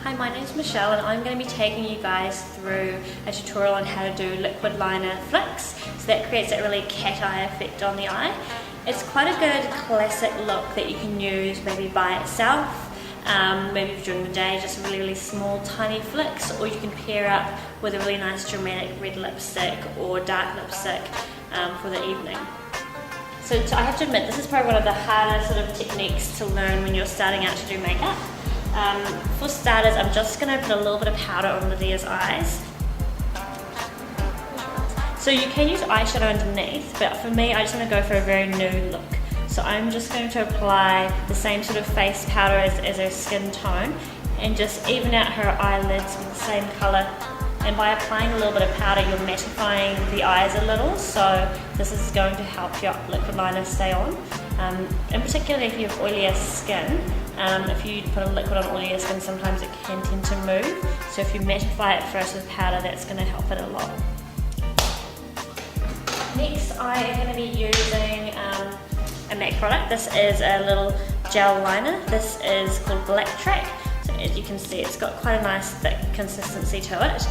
Hi, my name's Michelle and I'm going to be taking you guys through a tutorial on how to do liquid liner flicks. So that creates that really cat eye effect on the eye. It's quite a good classic look that you can use maybe by itself, maybe during the day, just really small tiny flicks, or you can pair up with a really nice dramatic red lipstick or dark lipstick for the evening. So I have to admit, this is probably one of the harder sort of techniques to learn when you're starting out to do makeup. For starters, I'm just going to put a little bit of powder on Lydia's eyes. So you can use eyeshadow underneath, but for me I just want to go for a very nude look. So I'm just going to apply the same sort of face powder as her skin tone and just even out her eyelids with the same colour. And by applying a little bit of powder, you're mattifying the eyes a little, so this is going to help your liquid liner stay on. In particular if you have oilier skin, if you put a liquid on oilier skin, sometimes it can tend to move. So if you mattify it first with powder, that's going to help it a lot. Next, I am going to be using a MAC product. This is a little gel liner. This is called Black Track. So as you can see, it's got quite a nice thick consistency to it.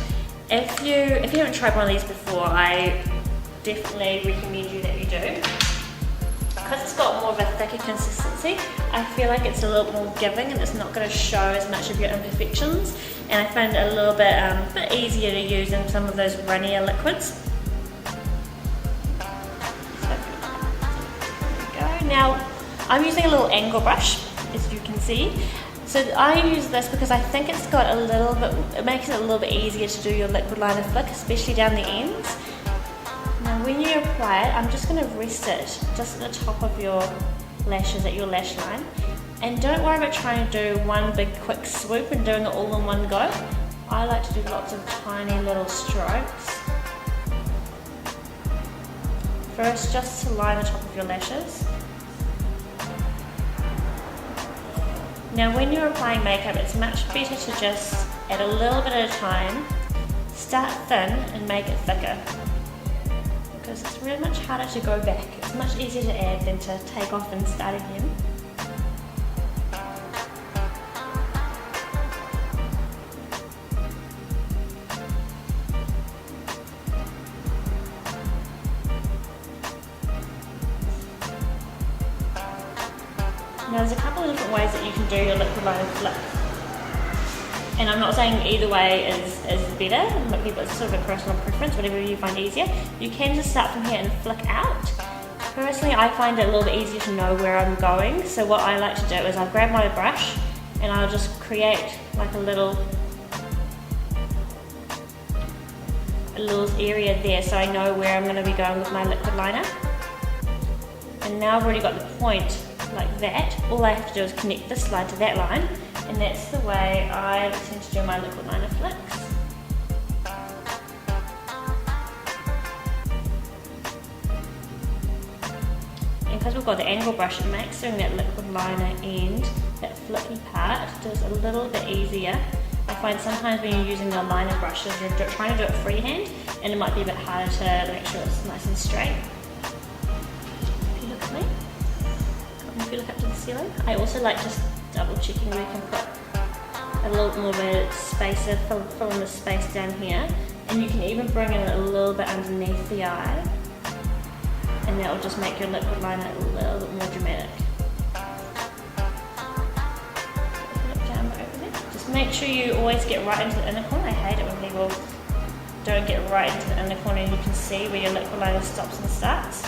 If you haven't tried one of these before, I definitely recommend that you do. Because it's got more of a thicker consistency, I feel like it's a little more giving and it's not going to show as much of your imperfections, and I find it a little bit easier to use than some of those runnier liquids. So, there we go. Now I'm using a little angle brush, as you can see. So I use this because I think it's got a little bit, it makes it a little bit easier to do your liquid liner flick, especially down the ends. Now when you apply it, I'm just going to rest it just at the top of your lashes, at your lash line. And don't worry about trying to do one big quick swoop and doing it all in one go. I like to do lots of tiny little strokes. First, just to line the top of your lashes. Now when you're applying makeup, it's much better to just add a little bit at a time, start thin and make it thicker. Because it's really much harder to go back. It's much easier to add than to take off and start again. Now there's a couple of different ways that you can do your liquid liner flick. And I'm not saying either way is better, but people, it's sort of a personal preference, whatever you find easier. You can just start from here and flick out. Personally, I find it a little bit easier to know where I'm going, so what I like to do is I'll grab my brush and I'll just create like a little area there so I know where I'm going to be going with my liquid liner. And now I've already got the point like that, all I have to do is connect this line to that line, and that's the way I tend to do my liquid liner flicks. And because we've got the angle brush, it makes doing that liquid liner end, that flicky part, just a little bit easier. I find sometimes when you're using the liner brushes, you're trying to do it freehand, and it might be a bit harder to make sure it's nice and straight. If you look at me. If you look up to the ceiling. I also like just double checking where you can put a little more of a spacer, fill in the space down here, and you can even bring it a little bit underneath the eye, and that will just make your liquid liner a little bit more dramatic. Look down over there. Just make sure you always get right into the inner corner. I hate it when people don't get right into the inner corner and you can see where your liquid liner stops and starts.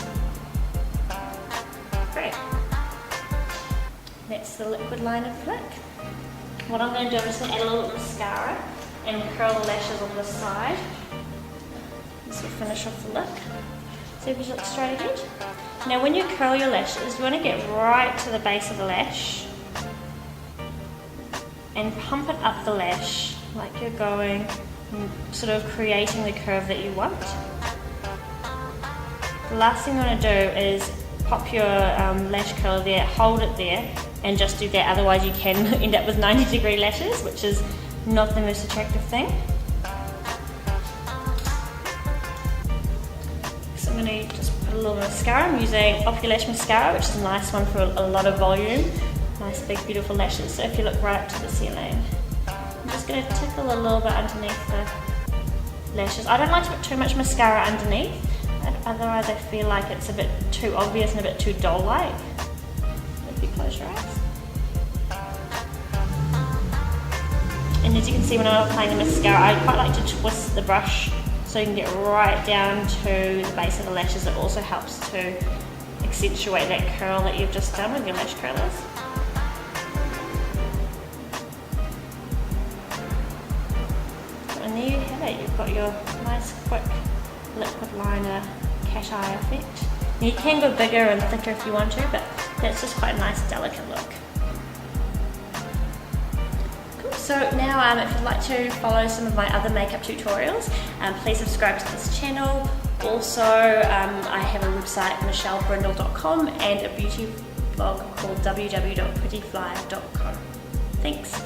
Great. That's the liquid liner flick. What I'm going to do, I'm just going to add a little mascara and curl the lashes on the side. This will finish off the look. See if you look straight ahead. Now when you curl your lashes, you want to get right to the base of the lash and pump it up the lash like you're going, sort of creating the curve that you want. The last thing you want to do is pop your lash curler there, hold it there, and just do that, otherwise you can end up with 90-degree lashes, which is not the most attractive thing. So I'm going to just put a little mascara. I'm using Ocular Lash Mascara, which is a nice one for a lot of volume. Nice big beautiful lashes. So if you look right up to the ceiling, I'm just going to tickle a little bit underneath the lashes. I don't like to put too much mascara underneath, otherwise I feel like it's a bit too obvious and a bit too doll-like. If you close your eyes. And as you can see, when I'm applying the mascara, I quite like to twist the brush so you can get right down to the base of the lashes. It also helps to accentuate that curl that you've just done with your lash curlers. And there you have it, you've got your nice quick liquid liner cat eye effect. Now you can go bigger and thicker if you want to, but that's just quite a nice delicate look. Cool. So now if you'd like to follow some of my other makeup tutorials, please subscribe to this channel. Also, I have a website, michellebrindle.com, and a beauty blog called www.prettyfly.com. Thanks.